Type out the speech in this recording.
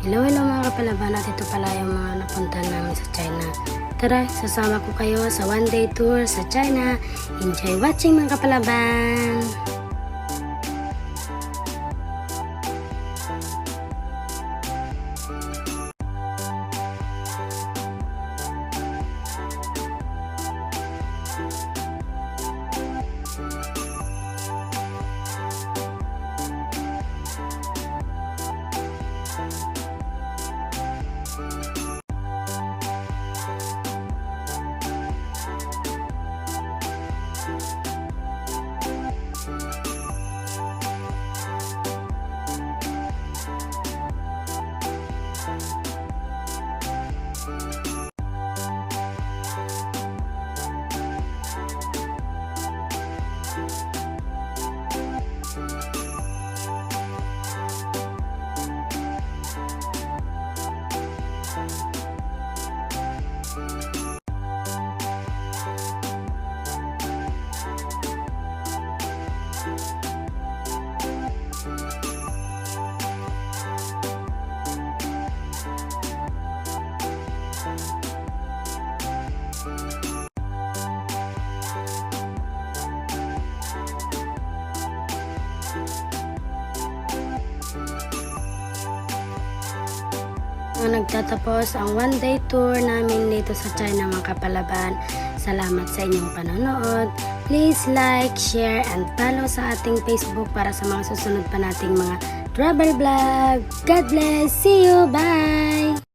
Hello mga kapalaban, at ito pala yung mga napunta namin sa China. Tara, sasama ko kayo sa one day tour sa China. Enjoy watching mga kapalaban! Nagtatapos ang one day tour namin dito sa China mga kapalaban. Salamat sa inyong panonood. Please like, share, and follow sa ating Facebook para sa mga susunod pa nating mga travel vlog. God bless! See you! Bye!